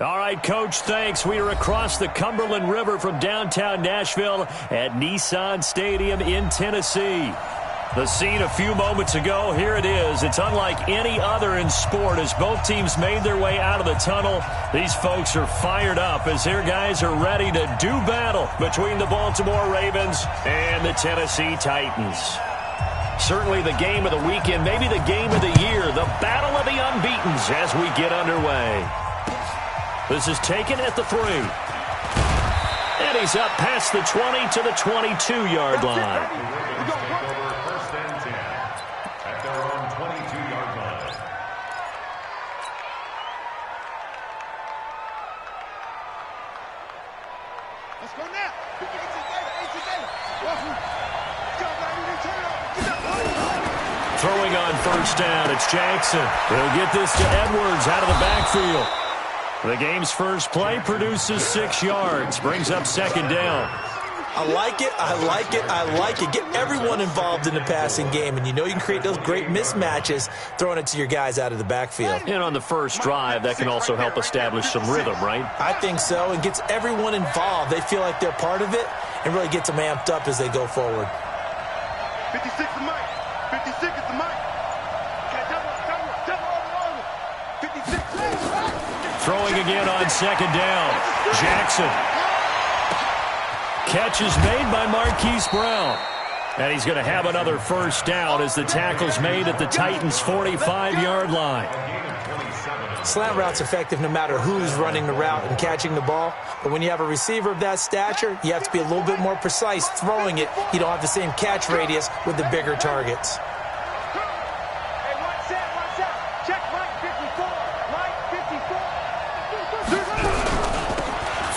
All right, Coach, thanks. We are across the Cumberland River from downtown Nashville at Nissan Stadium in Tennessee. The scene a few moments ago, here it is. It's unlike any other in sport as both teams made their way out of the tunnel. These folks are fired up as their guys are ready to do battle between the Baltimore Ravens and the Tennessee Titans. Certainly the game of the weekend, maybe the game of the year, the battle of the unbeatens as we get underway. This is taken at the 3. And he's up past the 20 to the 22-yard line. First and 10 at their own 22-yard line. Let's go now. Throwing on first down, it's Jackson. He'll get this to Edwards out of the backfield. The game's first play produces 6 yards, brings up second down. I like it, I like it, I like it. Get everyone involved in the passing game, and you know you can create those great mismatches throwing it to your guys out of the backfield. And on the first drive, that can also help establish some rhythm, right? I think so, and gets everyone involved. They feel like they're part of it and really gets them amped up as they go forward. 56 is Mike. 56 is the Mike. Double. 56. Throwing again on second down. Jackson. Catch is made by Marquise Brown. And he's going to have another first down as the tackle's made at the Titans' 45-yard line. Slant route's effective no matter who's running the route and catching the ball. But when you have a receiver of that stature, you have to be a little bit more precise throwing it. You don't have the same catch radius with the bigger targets.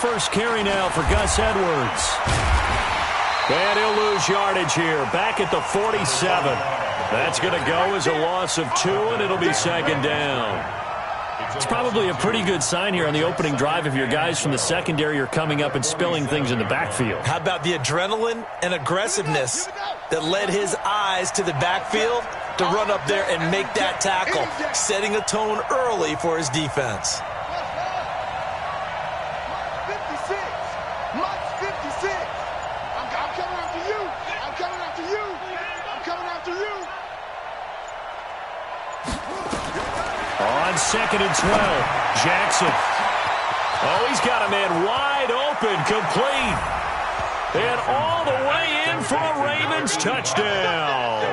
First carry now for Gus Edwards. And he'll lose yardage here. Back at the 47. That's going to go as a loss of 2, and it'll be second down. It's probably a pretty good sign here on the opening drive if your guys from the secondary are coming up and spilling things in the backfield. How about the adrenaline and aggressiveness that led his eyes to the backfield to run up there and make that tackle, setting a tone early for his defense. On second and 12, Jackson. Oh, he's got a man wide open, complete. And all the way in for a Ravens touchdown.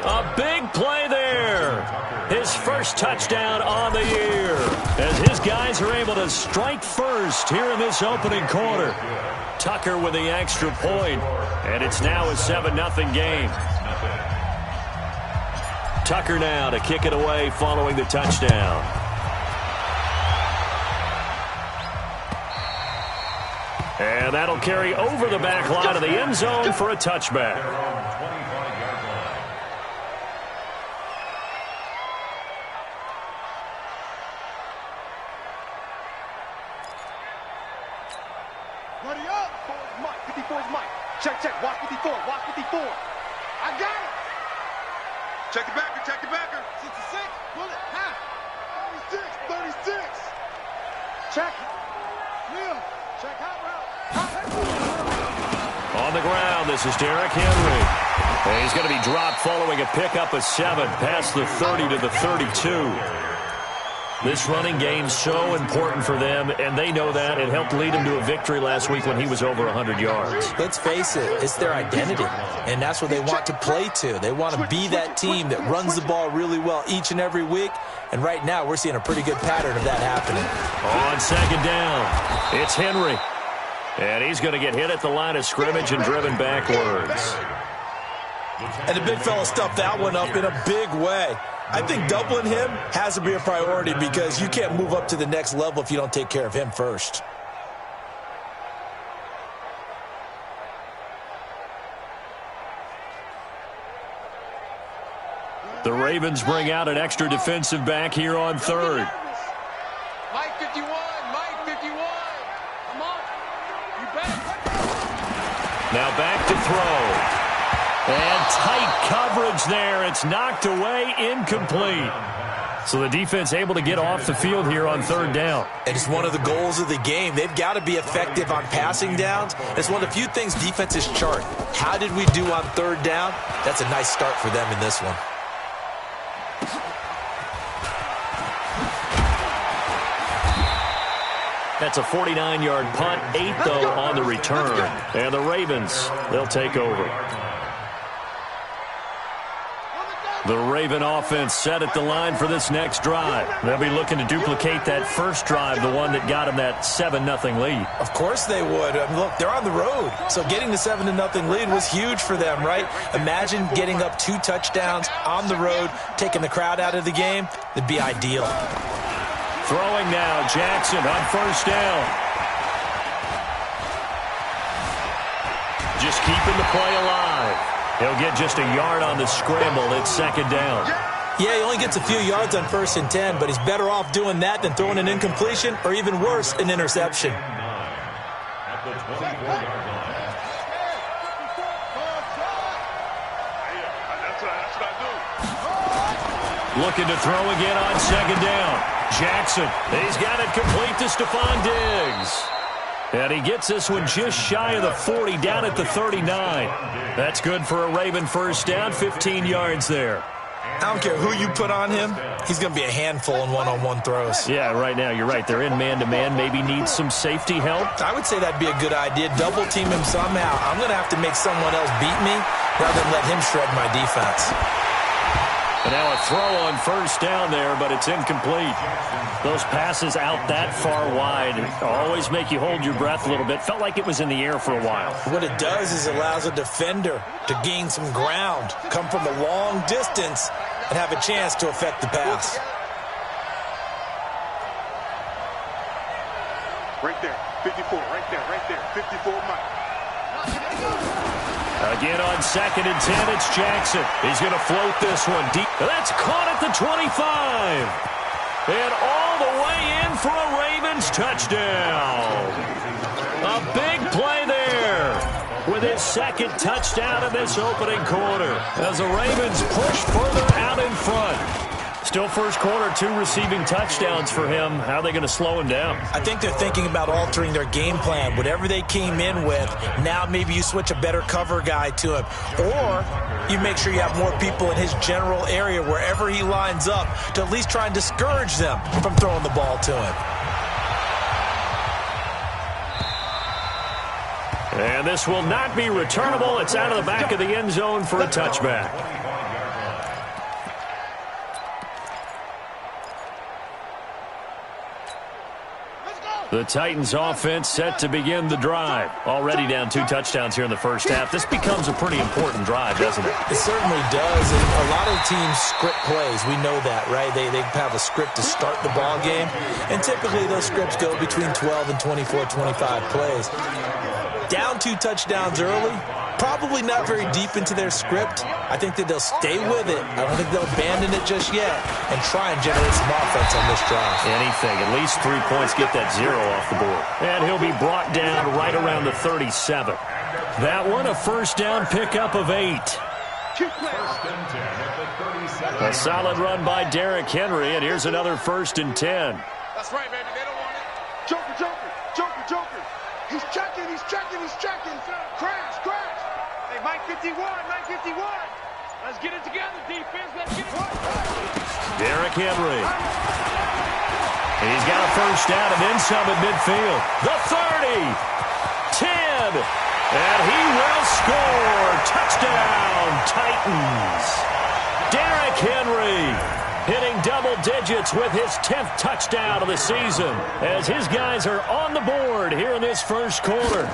A big play there. His first touchdown on the year as his guys are able to strike first here in this opening quarter. Tucker with the extra point, and it's now a 7-0 game. Tucker now to kick it away following the touchdown. And that'll carry over the back line of the end zone for a touchback. Ready up. 54 is Mike. Check. Watch 54. I got it. Check the backer. 66. Bullet. Half. 36. Check. Neil. Check hot route. On the ground, this is Derrick Henry. And he's going to be dropped following a pickup of 7 past the 30 to the 32. This running game's so important for them, and they know that. It helped lead them to a victory last week when he was over 100 yards. Let's face it, it's their identity, and that's what they want to play to. They want to be that team that runs the ball really well each and every week, and right now we're seeing a pretty good pattern of that happening. On second down, it's Henry. And he's going to get hit at the line of scrimmage and driven backwards. And the big fella stuffed that one up in a big way. I think doubling him has to be a priority because you can't move up to the next level if you don't take care of him first. The Ravens bring out an extra defensive back here on third. Mike 51. Come on. You back. Now back to throw. And tight coverage there. It's knocked away, incomplete. So the defense able to get off the field here on third down. And it's one of the goals of the game. They've got to be effective on passing downs. It's one of the few things defenses chart. How did we do on third down? That's a nice start for them in this one. That's a 49-yard punt, 8 though on the return. And the Ravens, they'll take over. The Raven offense set at the line for this next drive. They'll be looking to duplicate that first drive, the one that got them that 7-0 lead. Of course they would. Look, they're on the road. So getting the 7-0 lead was huge for them, right? Imagine getting up 2 touchdowns on the road, taking the crowd out of the game. It'd be ideal. Throwing now, Jackson on first down. Just keeping the play alive. He'll get just a yard on the scramble. It's second down. Yeah, he only gets a few yards on 1st and 10, but he's better off doing that than throwing an incompletion or even worse, an interception. At the 24-yard line. Looking to throw again on second down. Jackson, he's got it complete to Stephon Diggs. And he gets this one just shy of the 40, down at the 39. That's good for a Raven first down, 15 yards there. I don't care who you put on him, he's going to be a handful in one-on-one throws. Yeah, right now, you're right. They're in man-to-man, maybe needs some safety help. I would say that'd be a good idea. Double team him somehow. I'm going to have to make someone else beat me rather than let him shred my defense. And now a throw on first down there, but it's incomplete. Those passes out that far wide always make you hold your breath a little bit. Felt like it was in the air for a while. What it does is it allows a defender to gain some ground, come from a long distance, and have a chance to affect the pass. Right there, 54, right there, 54, Mike. Again on 2nd and 10, it's Jackson. He's going to float this one deep. That's caught at the 25. And all the way in for a Ravens touchdown. A big play there with his 2nd touchdown in this opening quarter as the Ravens push further out in front. Still first quarter, 2 receiving touchdowns for him. How are they going to slow him down? I think they're thinking about altering their game plan. Whatever they came in with, now maybe you switch a better cover guy to him. Or you make sure you have more people in his general area wherever he lines up to at least try and discourage them from throwing the ball to him. And this will not be returnable. It's out of the back of the end zone for a touchback. The Titans offense set to begin the drive. Already down 2 touchdowns here in the first half. This becomes a pretty important drive, doesn't it? It certainly does. And a lot of teams script plays. We know that, right? They have a script to start the ball game. And typically those scripts go between 12 and 24, 25 plays. Down 2 touchdowns early, probably not very deep into their script. I think that they'll stay with it. I don't think they'll abandon it just yet and try and generate some offense on this drive. Anything. At least 3 points, get that 0 off the board. And he'll be brought down right around the 37. That one, a first down pickup of 8. First and 10 at the 37. A solid run by Derrick Henry, and here's another 1st and 10. That's right, baby. They don't want it. Joker. He's checking. Crash. Hey, Mike 51. Let's get it together, defense. Let's get it. Derrick Henry. He's got a first down and then some at midfield. The 30. 10. And he will score. Touchdown, Titans. Derrick Henry hitting double digits with his 10th touchdown of the season as his guys are on the board here in this first quarter.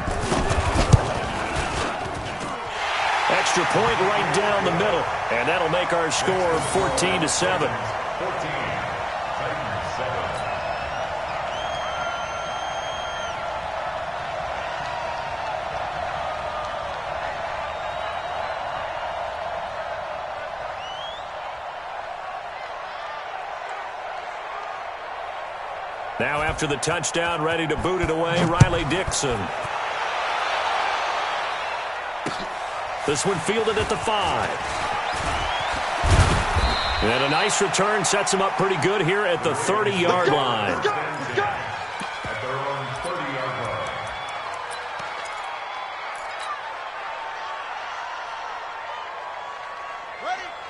Extra point right down the middle, and that'll make our score 14-7. 14. Titans 7. Now after the touchdown, ready to boot it away, Riley Dixon. This one fielded at the 5. And a nice return sets him up pretty good here at the 30-yard line. At their own 30-yard line.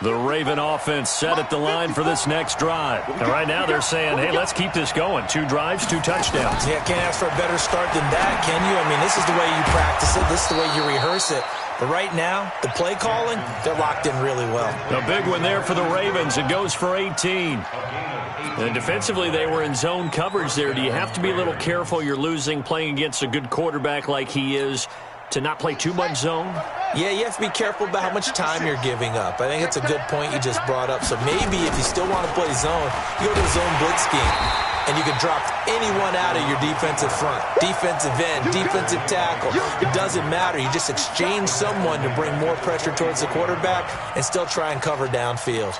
The Raven offense set at the line for this next drive. And right now they're saying, hey, let's keep this going. 2 drives, 2 touchdowns. Yeah, can't ask for a better start than that, can you? I mean, this is the way you practice it. This is the way you rehearse it. But right now, the play calling, they're locked in really well. A big one there for the Ravens. It goes for 18. And defensively, they were in zone coverage there. Do you have to be a little careful? You're losing playing against a good quarterback like he is to not play too much zone? Yeah, you have to be careful about how much time you're giving up. I think it's a good point you just brought up. So maybe if you still want to play zone, you go to the zone blitz scheme. And you can drop anyone out of your defensive front, defensive end, defensive tackle. It doesn't matter. You just exchange someone to bring more pressure towards the quarterback and still try and cover downfield.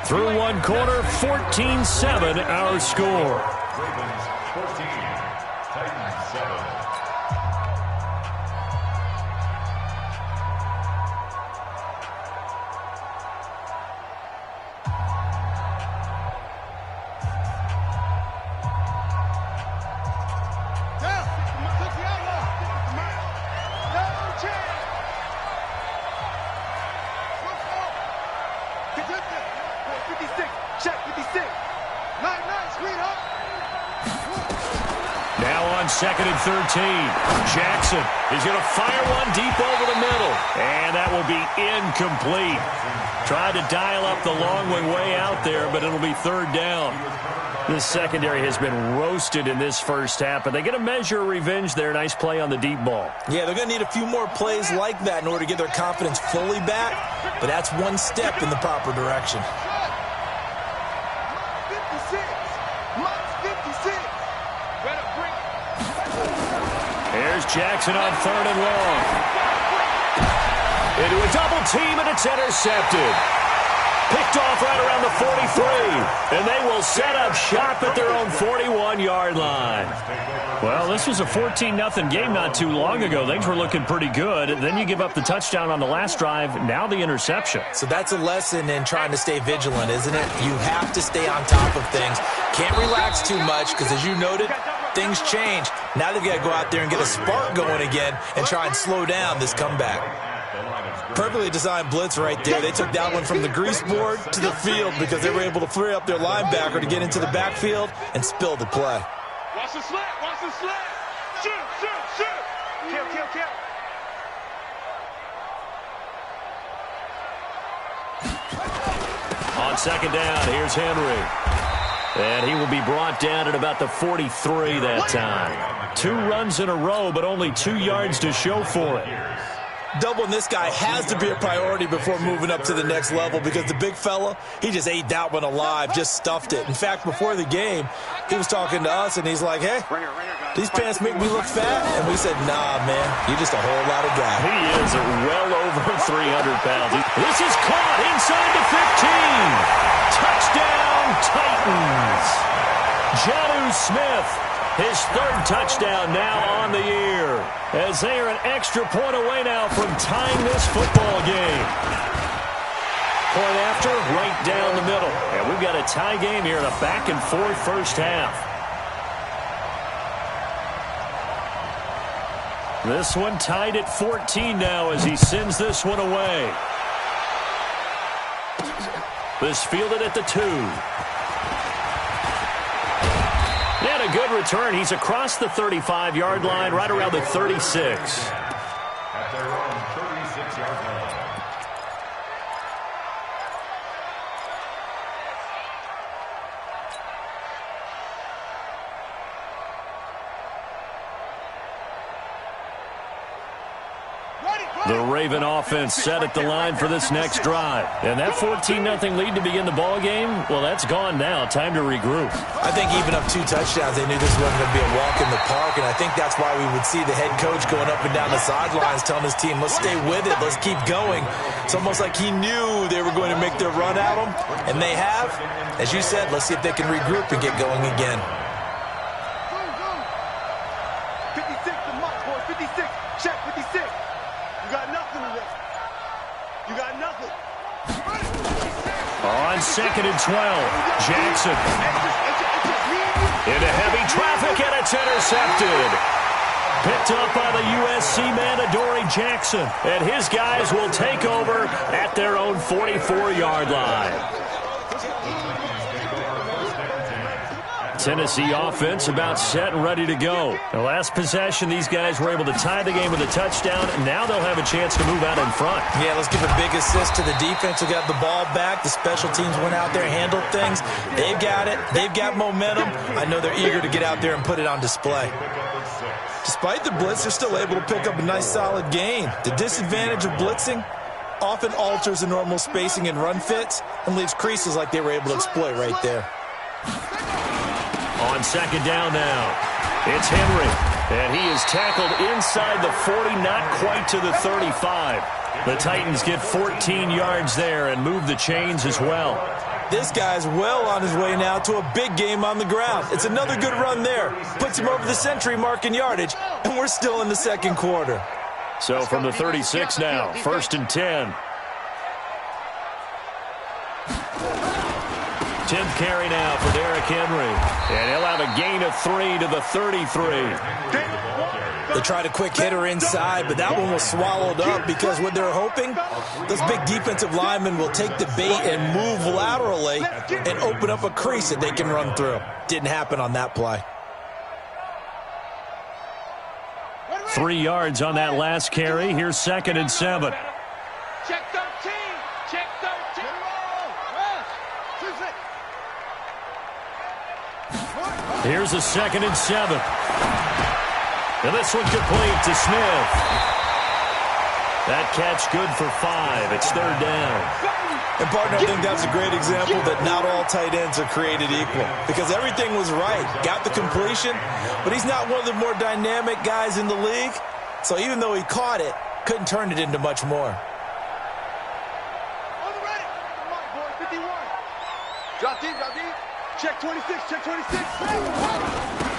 Through one quarter, 14-7 our score. Ravens 14, Titans 7. Second and 13. Jackson is going to fire one deep over the middle. And that will be incomplete. Tried to dial up the long one way out there, but it'll be 3rd down. This secondary has been roasted in this first half, but they get a measure of revenge there. Nice play on the deep ball. Yeah, they're going to need a few more plays like that in order to get their confidence fully back, but that's one step in the proper direction. Jackson on 3rd and long. Into a double team, and it's intercepted. Picked off right around the 43. And they will set up shop at their own 41-yard line. Well, this was a 14-0 game not too long ago. Things were looking pretty good. Then you give up the touchdown on the last drive. Now the interception. So that's a lesson in trying to stay vigilant, isn't it? You have to stay on top of things. Can't relax too much because, as you noted, things change. Now they've got to go out there and get a spark going again and try and slow down this comeback. Perfectly designed blitz right there. They took that one from the grease board to the field because they were able to free up their linebacker to get into the backfield and spill the play. Watch the slant, watch the slant. Shoot, shoot, shoot. Kill, kill, kill. On 2nd down, here's Henry. And he will be brought down at about the 43 that time. 2 runs in a row, but only 2 yards to show for it. Doubling this guy has to be a priority before moving up to the next level because the big fella, he just ate that one alive, just stuffed it. In fact, before the game, he was talking to us, and he's like, hey, these pants make me look fat? And we said, nah, man, you're just a whole lot of guy. He is well over 300 pounds. This is caught inside the 15. Touchdown, Titans. Jonnu Smith, his 3rd touchdown now on the year, as they are an extra point away now from tying this football game. Point after, right down the middle. And we've got a tie game here in a back-and-forth first half. This one tied at 14 now as he sends this one away. This fielded at the 2. And a good return. He's across the 35-yard line, right around the 36. At their own 36-yard line. The Raven offense set at the line for this next drive. And that 14-0 lead to begin the ball game, well, that's gone now. Time to regroup. I think even up 2 touchdowns, they knew this wasn't going to be a walk in the park, and I think that's why we would see the head coach going up and down the sidelines telling his team, let's stay with it, let's keep going. It's almost like he knew they were going to make their run at him, and they have. As you said, let's see if they can regroup and get going again. 2nd and 12. Jackson. Into heavy traffic, and it's intercepted. Picked up by the USC man, Adoree Jackson. And his guys will take over at their own 44-yard line. Tennessee offense about set and ready to go. The last possession, these guys were able to tie the game with a touchdown. Now they'll have a chance to move out in front. Yeah, let's give a big assist to the defense who got the ball back. The special teams went out there, handled things. They've got it. They've got momentum. I know they're eager to get out there and put it on display. Despite the blitz, they're still able to pick up a nice, solid gain. The disadvantage of blitzing often alters the normal spacing and run fits and leaves creases like they were able to exploit right there. On 2nd down now, it's Henry, and he is tackled inside the 40, not quite to the 35. The Titans get 14 yards there and move the chains as well. This guy's well on his way now to a big game on the ground. It's another good run there. Puts him over the century mark in yardage, and we're still in the 2nd quarter. So from the 36 now, 1st and 10. 10th carry now for Derrick Henry. And he'll have a gain of 3 to the 33. They tried a quick hitter inside, but that one was swallowed up because what they're hoping, those big defensive linemen will take the bait and move laterally and open up a crease that they can run through. Didn't happen on that play. 3 yards on that last carry. Here's 2nd and 7. Check 13. Check 13. Here's a 2nd and 7. And this one complete to Smith. That catch good for 5. It's 3rd down. And, partner, I think that's a great example that not all tight ends are created equal because everything was right. Got the completion, but he's not one of the more dynamic guys in the league. So even though he caught it, couldn't turn it into much more. On the ready. Come on, boy. 51. Drop deep, drop deep. Check 26, check 26.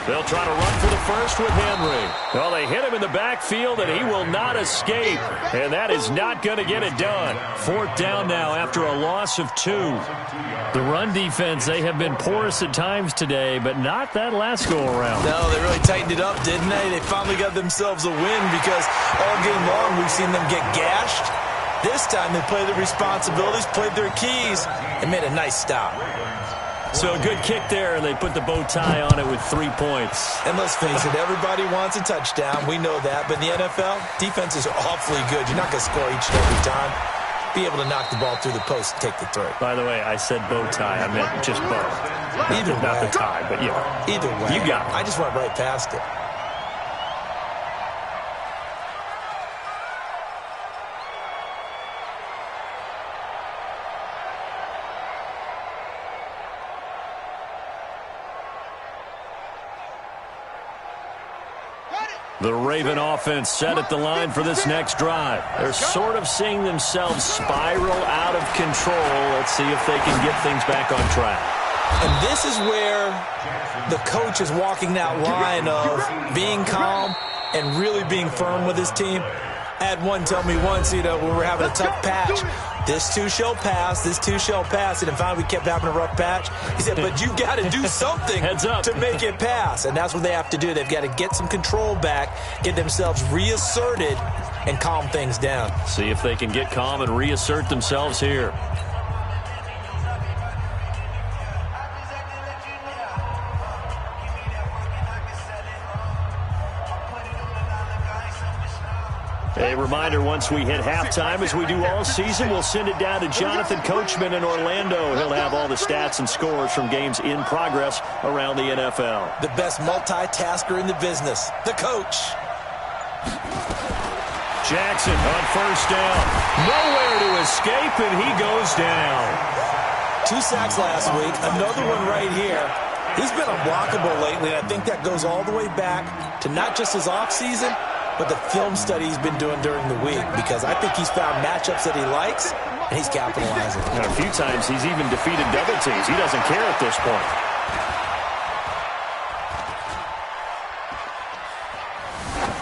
They'll try to run for the first with Henry. Well, they hit him in the backfield, and he will not escape. And that is not going to get it done. 4th down now after a loss of 2. The run defense, they have been porous at times today, but not that last go-around. No, they really tightened it up, didn't they? They finally got themselves a win because all game long we've seen them get gashed. This time they played their responsibilities, played their keys, and made a nice stop. So a good kick there, and they put the bow tie on it with 3 points. And let's face it, everybody wants a touchdown. We know that. But in the NFL, defenses are awfully good. You're not going to score each and every time. Be able to knock the ball through the post and take the throw. By the way, I said bow tie. I meant just bow. Either way. Not the tie, but yeah. Either way. You got it. I just went right past it. The Raven offense set at the line for this next drive. They're sort of seeing themselves spiral out of control. Let's see if they can get things back on track. And this is where the coach is walking that line of being calm and really being firm with his team. I had one tell me once, when we're having a tough patch, this too shall pass, this too shall pass. And finally we kept having a rough patch. He said, but you've got to do something Heads up. to make it pass. And that's what they have to do. They've got to get some control back, get themselves reasserted, and calm things down. See if they can get calm and reassert themselves here. A reminder, once we hit halftime, as we do all season, we'll send it down to Jonathan Coachman in Orlando. He'll have all the stats and scores from games in progress around the NFL. The best multitasker in the business, the coach. Jackson on 1st down. Nowhere to escape, and he goes down. 2 sacks last week, another one right here. He's been unblockable lately, and I think that goes all the way back to not just his offseason, but the film study he's been doing during the week, because I think he's found matchups that he likes, and he's capitalizing. And a few times he's even defeated double teams. He doesn't care at this point.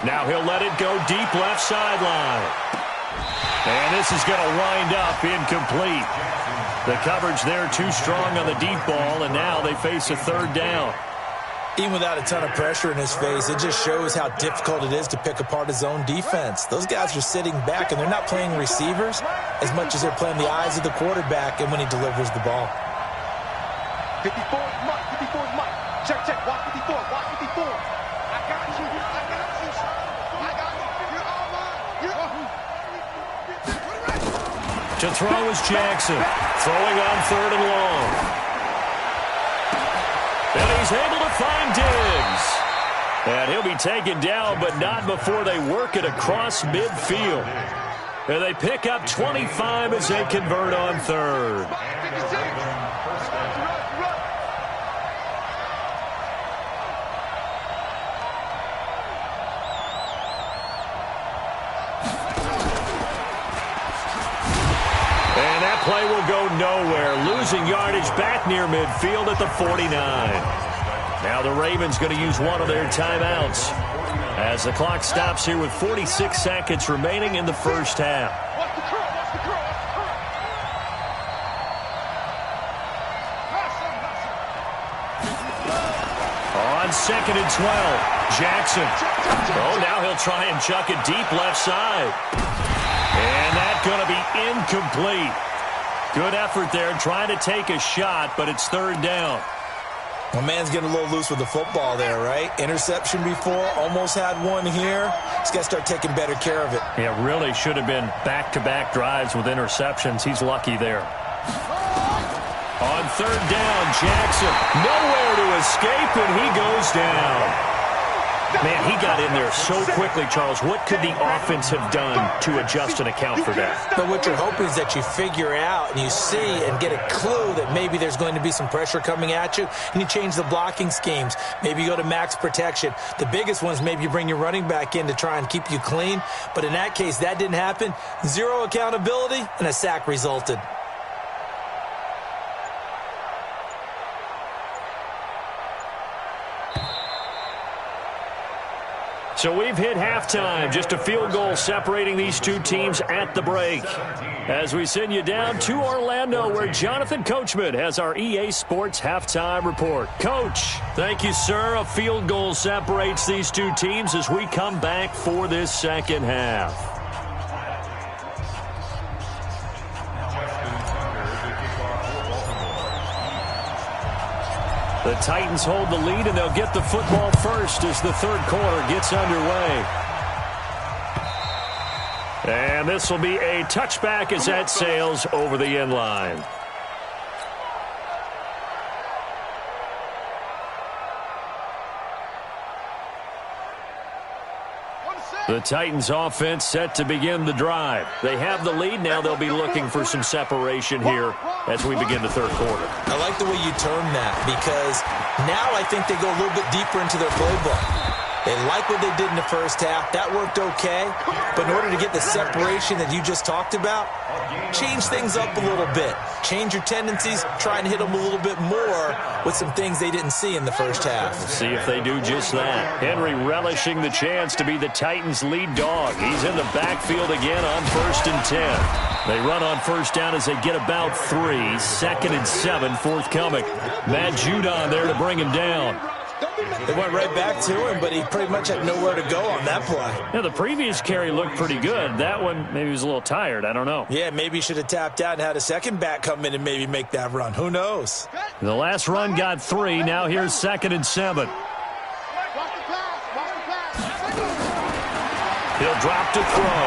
Now he'll let it go deep left sideline. And this is going to wind up incomplete. The coverage there too strong on the deep ball, and now they face a third down. Even without a ton of pressure in his face, it just shows how difficult it is to pick apart his own defense. Those guys are sitting back, and they're not playing receivers as much as they're playing the eyes of the quarterback and when he delivers the ball. 54 is Mike. 54 is Mike. Check, check. Watch 54. Watch 54. I got you. I got you. I got you. You're all mine. To throw is Jackson. Throwing on 3rd and long. And he's able to find Diggs. And he'll be taken down, but not before they work it across midfield. And they pick up 25 as they convert on 3rd. And that play will go nowhere. Losing yardage back near midfield at the 49. Now the Ravens going to use one of their timeouts as the clock stops here with 46 seconds remaining in the first half. Watch the curl. Watch the curl. On 2nd and 12, Jackson. Oh, now he'll try and chuck it deep left side. And that's going to be incomplete. Good effort there trying to take a shot, but it's 3rd down. Well, man's getting a little loose with the football there, right? Interception before, almost had one here. He's got to start taking better care of it. Yeah, really should have been back-to-back drives with interceptions. He's lucky there. On 3rd down, Jackson. Nowhere to escape, and he goes down. Man, he got in there so quickly, Charles. What could the offense have done to adjust and account for that? But what you're hoping is that you figure out and you see and get a clue that maybe there's going to be some pressure coming at you, and you change the blocking schemes. Maybe you go to max protection. The biggest one is maybe you bring your running back in to try and keep you clean. But in that case, that didn't happen. Zero accountability, and a sack resulted. So we've hit halftime, just a field goal separating these two teams at the break. As we send you down to Orlando, where Jonathan Coachman has our EA Sports halftime report. Coach, thank you, sir. A field goal separates these two teams as we come back for this second half. The Titans hold the lead, and they'll get the football first as the third quarter gets underway. And this will be a touchback as that sails over the end line. The Titans offense set to begin the drive. They have the lead. Now they'll be looking for some separation here as we begin the third quarter. I like the way you term that, because now I think they go a little bit deeper into their playbook. They like what they did in the first half. That worked okay. But in order to get the separation that you just talked about, change things up a little bit. Change your tendencies. Try and hit them a little bit more with some things they didn't see in the first half. See if they do just that. Henry relishing the chance to be the Titans' lead dog. He's in the backfield again on 1st and 10. They run on first down as they get about 3. 2nd and 7 forthcoming. Matt Judon there to bring him down. They went right back to him, but he pretty much had nowhere to go on that play. Yeah, the previous carry looked pretty good. That one, maybe he was a little tired. I don't know. Yeah, maybe he should have tapped out and had a second back come in and maybe make that run. Who knows? The last run got 3. Now here's 2nd and 7. He'll drop to throw.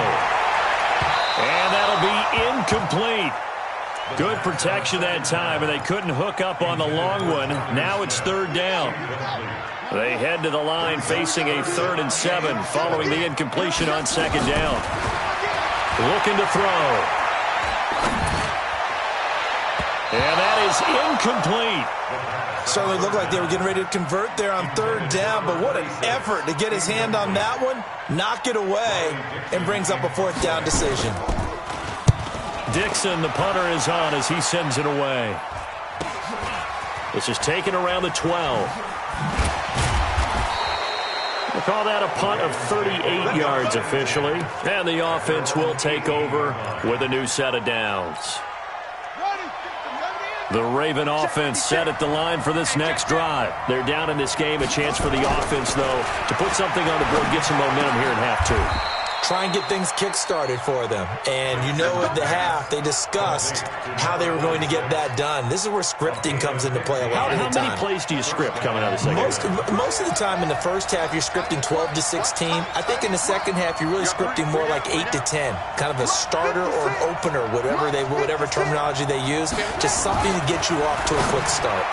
And that'll be incomplete. Good protection that time, and they couldn't hook up on the long one. Now it's 3rd down. They head to the line facing a 3rd and 7 following the incompletion on 2nd down. Looking to throw. And that is incomplete. Certainly looked like they were getting ready to convert there on 3rd down, but what an effort to get his hand on that one, knock it away, and brings up a 4th down decision. Dixon, the punter, is on as he sends it away. This is taken around the 12. We'll call that a punt of 38 yards officially. And the offense will take over with a new set of downs. The Raven offense set at the line for this next drive. They're down in this game. A chance for the offense, though, to put something on the board, get some momentum here in half two. Try and get things kick-started for them. And you know at the half, they discussed how they were going to get that done. This is where scripting comes into play a lot of the time. How many plays do you script coming out of the second half? Most of the time in the first half, you're scripting 12 to 16. I think in the second half, you're really scripting more like 8 to 10. Kind of a starter or an opener, whatever terminology they use. Just something to get you off to a quick start.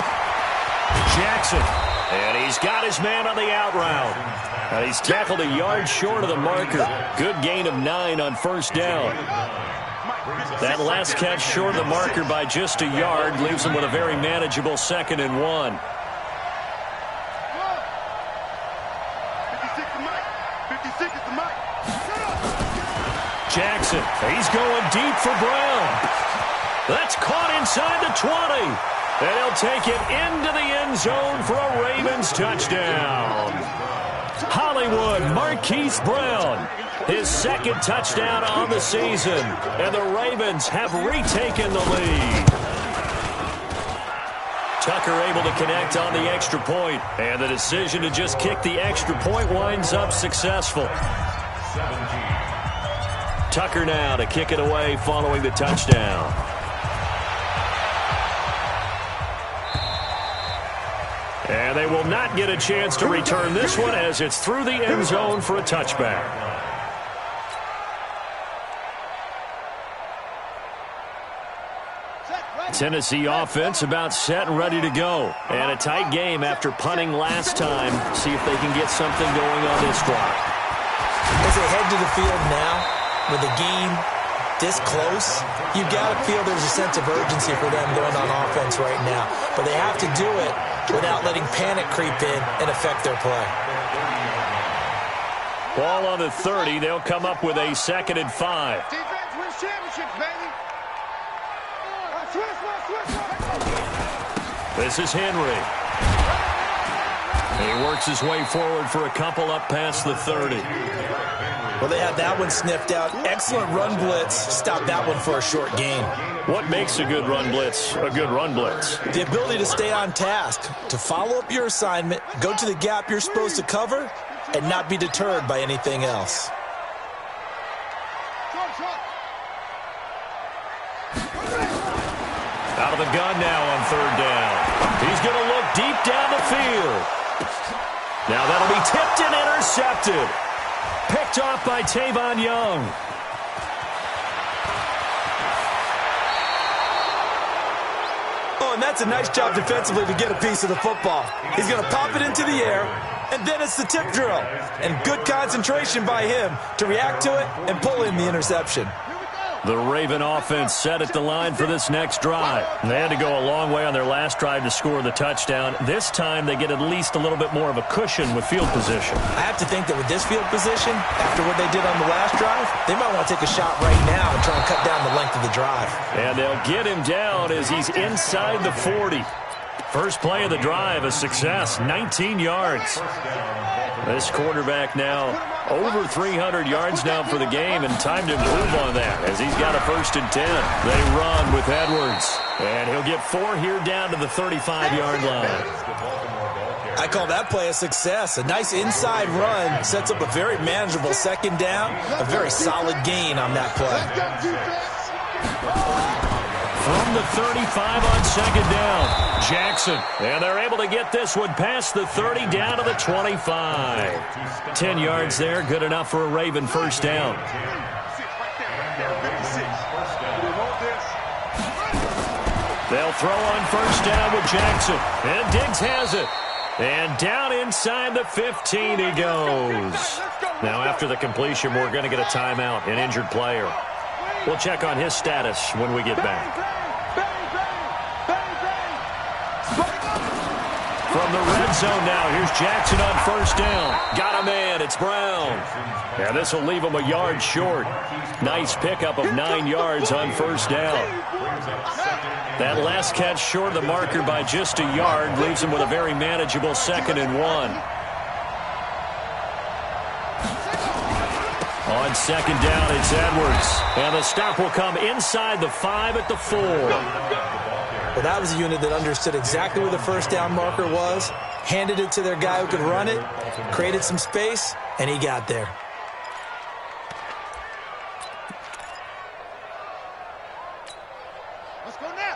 Jackson. And he's got his man on the out route. And he's tackled a yard short of the marker. Good gain of 9 on first down. That last catch short of the marker by just a yard leaves him with a very manageable 2nd and 1. Jackson, he's going deep for Brown. That's caught inside the 20. And he'll take it into the end zone for a Ravens touchdown. Hollywood Marquise Brown, his 2nd touchdown on the season. And the Ravens have retaken the lead. Tucker able to connect on the extra point. And the decision to just kick the extra point winds up successful. Tucker now to kick it away following the touchdown. And they will not get a chance to return this one as it's through the end zone for a touchback. Tennessee offense about set and ready to go. And a tight game after punting last time. See if they can get something going on this drive. As they head to the field now, with the game this close, you've got to feel there's a sense of urgency for them going on offense right now. But they have to do it without letting panic creep in and affect their play. Ball on the 30. They'll come up with a 2nd and 5. Defense wins championships, baby. This is Henry. He works his way forward for a couple up past the 30. Well, they had that one sniffed out. Excellent run blitz. Stop that one for a short gain. What makes a good run blitz a good run blitz? The ability to stay on task, to follow up your assignment, go to the gap you're supposed to cover, and not be deterred by anything else. Out of the gun now on 3rd down. He's going to look deep down the field. Now that'll be tipped and intercepted. Picked off by Tavon Young. Oh, and that's a nice job defensively to get a piece of the football. He's going to pop it into the air, and then it's the tip drill. And good concentration by him to react to it and pull in the interception. The Raven offense set at the line for this next drive. They had to go a long way on their last drive to score the touchdown. This time they get at least a little bit more of a cushion with field position. I have to think that with this field position, after what they did on the last drive, they might want to take a shot right now and try and cut down the length of the drive. And they'll get him down as he's inside the 40. First play of the drive, a success, 19 yards. This quarterback now over 300 yards now for the game, and time to improve on that as he's got a 1st and 10. They run with Edwards, and he'll get 4 here down to the 35-yard line. I call that play a success. A nice inside run sets up a very manageable 2nd down, a very solid gain on that play. From the 35 on 2nd down, Jackson. And they're able to get this one past the 30 down to the 25. 10 yards there, good enough for a Raven 1st down. They'll throw on 1st down with Jackson. And Diggs has it. And down inside the 15 he goes. Now after the completion, we're going to get a timeout, an injured player. We'll check on his status when we get back. From the red zone now, here's Jackson on 1st down. Got a man, it's Brown. Yeah, this will leave him a yard short. Nice pickup of 9 yards on 1st down. That last catch short of the marker by just a yard leaves him with a very manageable 2nd and 1. On 2nd down, it's Edwards. And the stop will come inside the 5 at the 4. Well, that was a unit that understood exactly where the first down marker was, handed it to their guy who could run it, created some space, and he got there. Let's go now.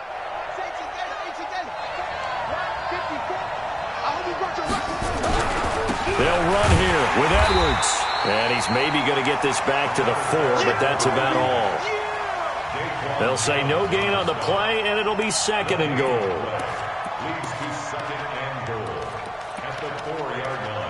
They'll run here with Edwards. And he's maybe going to get this back to the 4, but that's about all. They'll say no gain on the play, and it'll be 2nd and goal. Leads to 2nd and goal at the 4-yard line.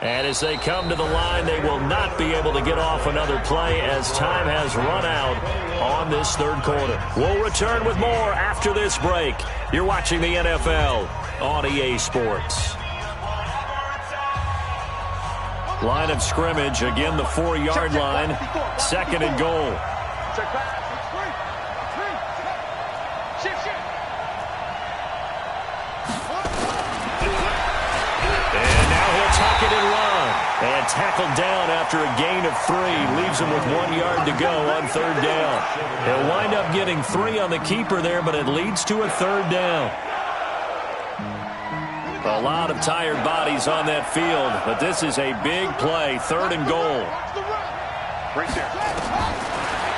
And as they come to the line, they will not be able to get off another play as time has run out on this 3rd quarter. We'll return with more after this break. You're watching the NFL on EA Sports. Line of scrimmage, again the 4-yard line, 2nd and goal. Tuck it and run. And tackled down after a gain of 3. Leaves him with 1 yard to go on 3rd down. He'll wind up getting 3 on the keeper there, but it leads to a 3rd down. A lot of tired bodies on that field, but this is a big play. 3rd and goal. Right there.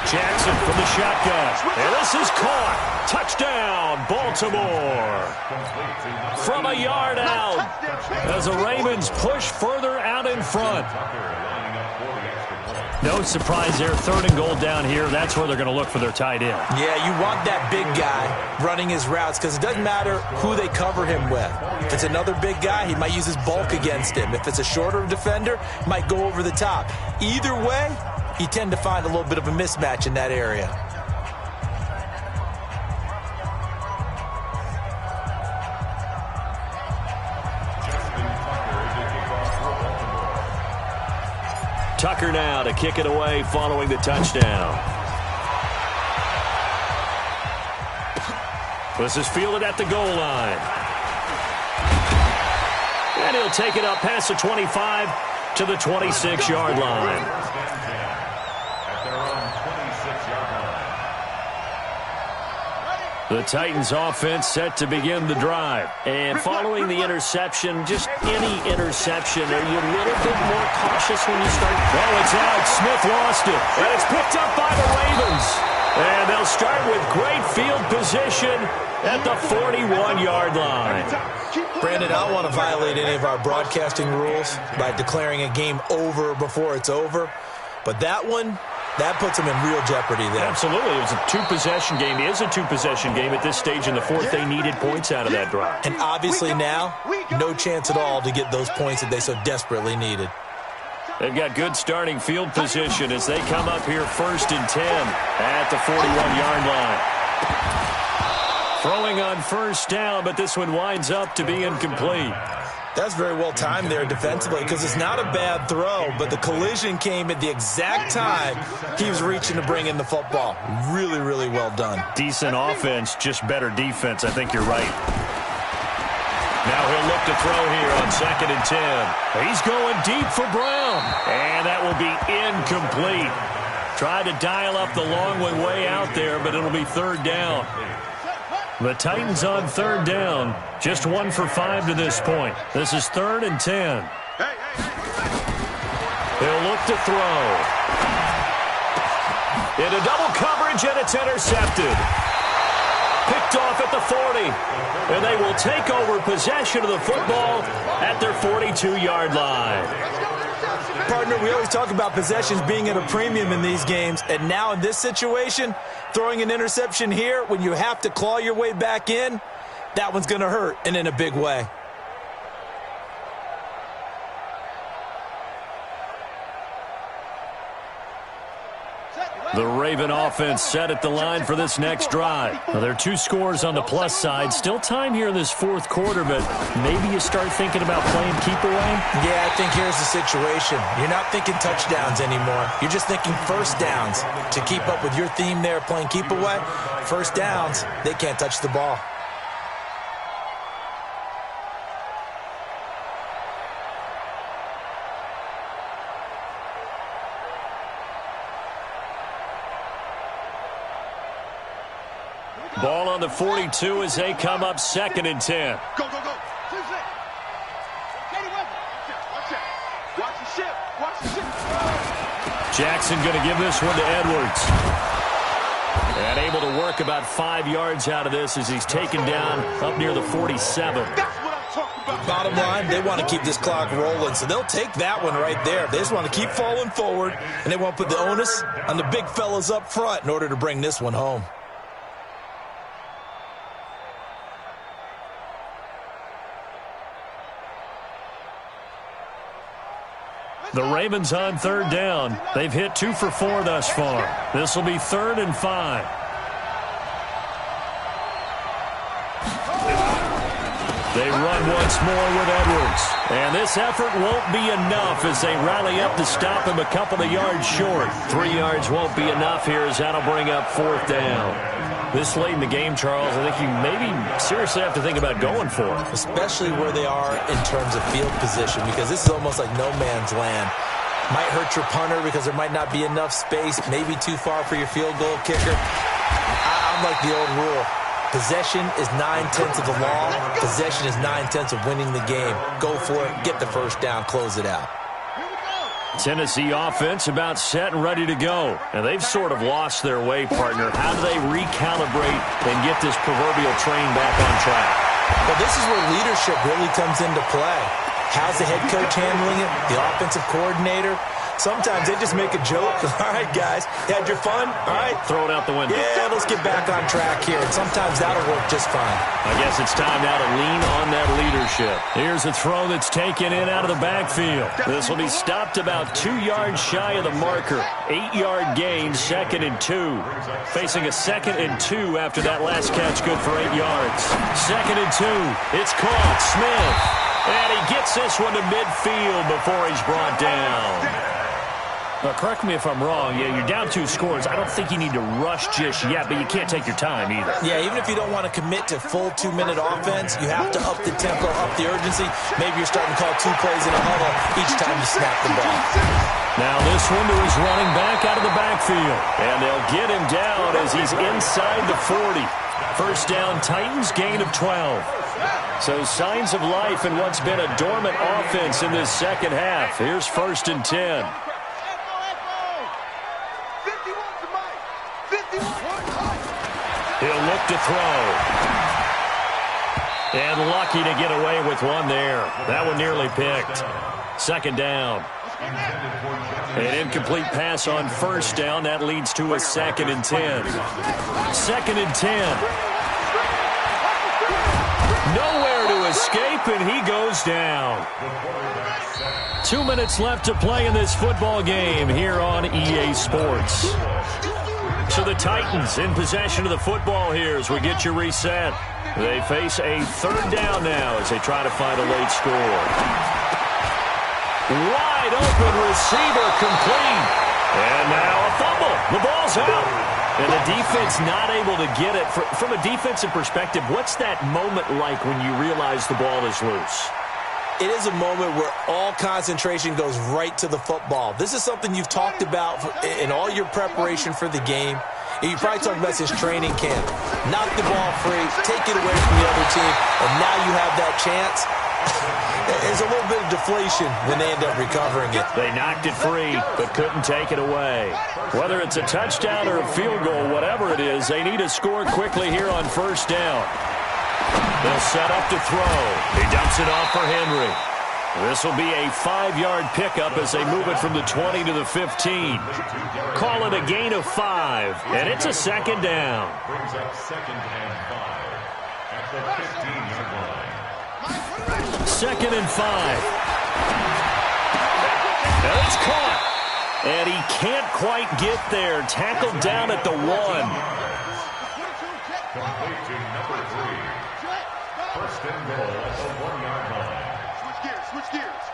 Jackson from the shotgun. And this is caught. Touchdown, Baltimore. From a yard out as the Ravens push further out in front. No surprise there. 3rd and goal down here. That's where they're going to look for their tight end. Yeah, you want that big guy running his routes because it doesn't matter who they cover him with. If it's another big guy, he might use his bulk against him. If it's a shorter defender, he might go over the top. Either way, you tend to find a little bit of a mismatch in that area. Tucker now to kick it away following the touchdown. This is fielded at the goal line. And he'll take it up past the 25 to the 26-yard line. The Titans offense set to begin the drive. And following the interception, just any interception, are you a little bit more cautious when you start? Oh, it's out. Smith lost it. And it's picked up by the Ravens. And they'll start with great field position at the 41-yard line. Brandon, I don't want to violate any of our broadcasting rules by declaring a game over before it's over. But that one, that puts them in real jeopardy there. Absolutely. It was a 2-possession game. It is a 2-possession game at this stage in the 4th. They needed points out of that drive. And obviously now, no chance at all to get those points that they so desperately needed. They've got good starting field position as they come up here 1st and 10 at the 41-yard line. Throwing on 1st down, but this one winds up to be incomplete. That's very well timed there defensively because it's not a bad throw, but the collision came at the exact time he was reaching to bring in the football. Really, really well done. Decent offense, just better defense. I think you're right. Now he'll look to throw here on 2nd and 10. He's going deep for Brown. And that will be incomplete. Tried to dial up the long way out there, but it'll be 3rd down. The Titans on 3rd down. Just 1 for 5 to this point. This is 3rd and 10. They'll look to throw. Into double coverage, and it's intercepted. Picked off at the 40. And they will take over possession of the football at their 42-yard line. Partner, we always talk about possessions being at a premium in these games, and now in this situation, throwing an interception here when you have to claw your way back in, that one's going to hurt, and in a big way. The Raven offense set at the line for this next drive. Now, there are 2 scores on the plus side. Still time here in this fourth quarter, but maybe you start thinking about playing keep away? Yeah, I think here's the situation. You're not thinking touchdowns anymore. You're just thinking first downs. To keep up with your theme there, playing keep away, first downs, they can't touch the ball. Ball on the 42 as they come up 2nd and 10. Go, go, go. Watch the ship. Watch the ship. Jackson going to give this one to Edwards. And able to work about 5 yards out of this as he's taken down up near the 47. That's what I'm talking about. Bottom line, they want to keep this clock rolling, so they'll take that one right there. They just want to keep falling forward, and they want to put the onus on the big fellas up front in order to bring this one home. The Ravens on 3rd down. They've hit 2 for 4 thus far. This will be 3rd and 5. They run once more with Edwards. And this effort won't be enough as they rally up to stop him a couple of yards short. 3 yards won't be enough here as that'll bring up 4th down. This late in the game, Charles, I think you maybe seriously have to think about going for it. Especially where they are in terms of field position, because this is almost like no man's land. Might hurt your punter because there might not be enough space, maybe too far for your field goal kicker. I'm like the old rule. Possession is 9/10 of the law. Possession is 9/10 of winning the game. Go for it, get the first down, close it out. Tennessee offense about set and ready to go. And they've sort of lost their way, partner. How do they recalibrate and get this proverbial train back on track? Well, this is where leadership really comes into play. How's the head coach handling it? The offensive coordinator? Sometimes they just make a joke. All right, guys, you had your fun? All right. Throw it out the window. Yeah, let's get back on track here. And sometimes that'll work just fine. I guess it's time now to lean on that leadership. Here's a throw that's taken in out of the backfield. This will be stopped about 2 yards shy of the marker. 8-yard gain, 2nd and 2. Facing a 2nd and 2 after that last catch, good for 8 yards. 2nd and 2. It's caught. Smith. And he gets this one to midfield before he's brought down. Correct me if I'm wrong. Yeah, you're down 2 scores. I don't think you need to rush just yet, but you can't take your time either. Yeah, even if you don't want to commit to full 2-minute offense, you have to up the tempo, up the urgency. Maybe you're starting to call 2 plays in a huddle each time you snap the ball. Now this one to his running back out of the backfield. And they'll get him down as he's inside the 40. First down, Titans, gain of 12. So signs of life in what's been a dormant offense in this second half. Here's 1st and 10. He'll look to throw. And lucky to get away with one there. That one nearly picked. 2nd down. An incomplete pass on 1st down. That leads to a 2nd and 10. 2nd and 10. Nowhere to escape, and he goes down. 2 minutes left to play in this football game here on EA Sports. So the Titans in possession of the football here as we get you reset. They face a 3rd down now as they try to find a late score. Wide open receiver complete. And now a fumble. The ball's out. And the defense not able to get it. From a defensive perspective, what's that moment like when you realize the ball is loose? It is a moment where all concentration goes right to the football. This is something you've talked about in all your preparation for the game. And you probably talked about this training camp. Knock the ball free, take it away from the other team, and now you have that chance. There's a little bit of deflation when they end up recovering it. They knocked it free, but couldn't take it away. Whether it's a touchdown or a field goal, whatever it is, they need to score quickly here on 1st down. They'll set up to throw. He dumps it off for Henry. This will be a 5-yard pickup as they move it from the 20 to the 15. Call it a gain of 5, and it's a 2nd down. Brings up 2nd and 5 at the 15-yard line. 2nd and 5. And it's caught. And he can't quite get there. Tackled down at the 1. Complete to number 3. First and goal at the 1-yard line. Switch gears.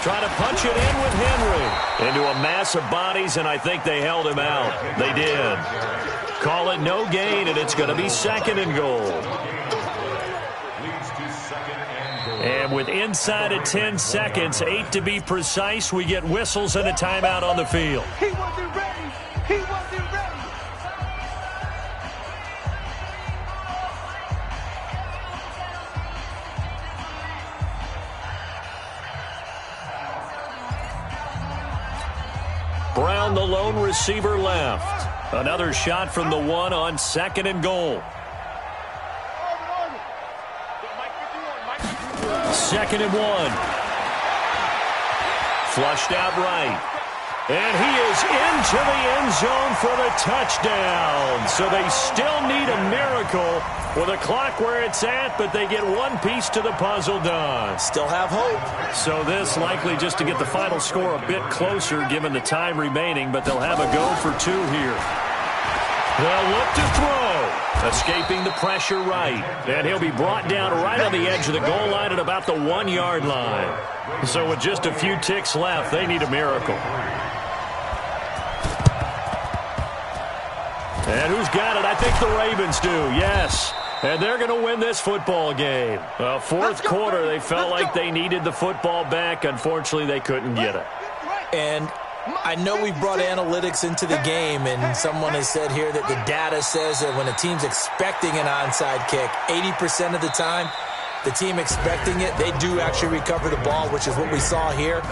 Trying to punch it in with Henry. Into a mass of bodies, and I think they held him out. They did. Call it no gain, and it's going to be second and goal. Leads to second and goal. And with inside of 10 seconds, 8 to be precise, we get whistles and a timeout on the field. He wasn't ready. He wasn't ready. Brown, the lone receiver, left. Another shot from the 1 on second and goal. Second and 1. Flushed out right. And he is into the end zone for the touchdown. So they still need a miracle with a clock where it's at, but they get one piece to the puzzle done. Still have hope. So this likely just to get the final score a bit closer given the time remaining, but they'll have a go for 2 here. They'll look to throw. Escaping the pressure right. And he'll be brought down right on the edge of the goal line at about the 1-yard line. So with just a few ticks left, they need a miracle. And who's got it? I think the Ravens do, yes. And they're going to win this football game. Fourth quarter, they felt like they needed the football back. Unfortunately, they couldn't get it. And I know we brought analytics into the game, and someone has said here that the data says that when a team's expecting an onside kick, 80% of the time, the team expecting it, they do actually recover the ball, which is what we saw here.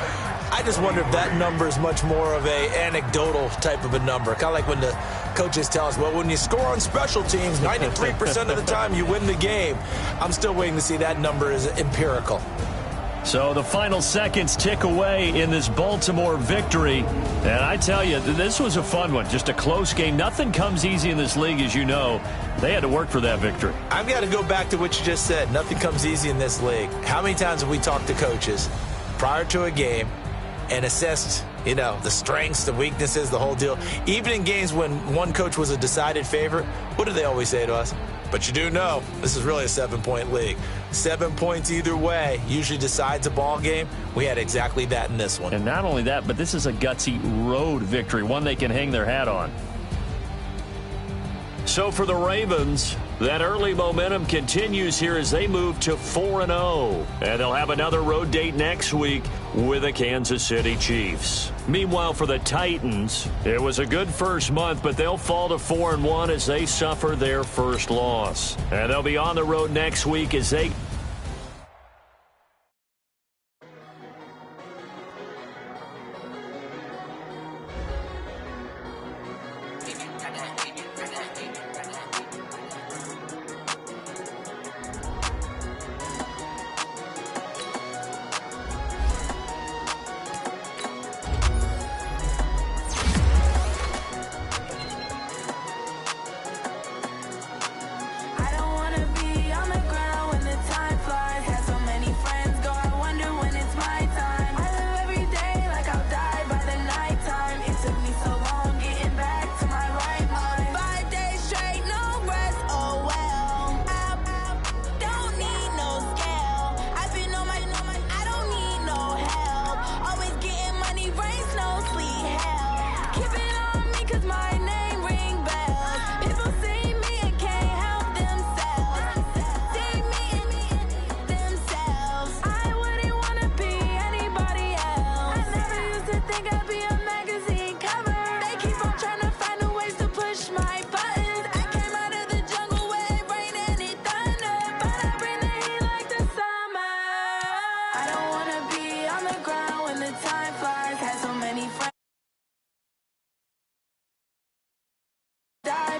I just wonder if that number is much more of a anecdotal type of a number. Kind of like when the coaches tell us, well, when you score on special teams, 93% of the time you win the game. I'm still waiting to see that number is empirical. So the final seconds tick away in this Baltimore victory. And I tell you, this was a fun one. Just a close game. Nothing comes easy in this league, as you know. They had to work for that victory. I've got to go back to what you just said. Nothing comes easy in this league. How many times have we talked to coaches prior to a game and assessed, the strengths, the weaknesses, the whole deal? Even in games when one coach was a decided favorite, what do they always say to us? But you do know this is really a 7-point league. 7 points either way usually decides a ball game. We had exactly that in this one. And not only that, but this is a gutsy road victory, one they can hang their hat on. So for the Ravens, that early momentum continues here as they move to 4-0. And they'll have another road date next week with the Kansas City Chiefs. Meanwhile, for the Titans, it was a good first month, but they'll fall to 4-1 as they suffer their first loss. And they'll be on the road next week as they...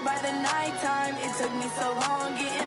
By the nighttime, it took me so long getting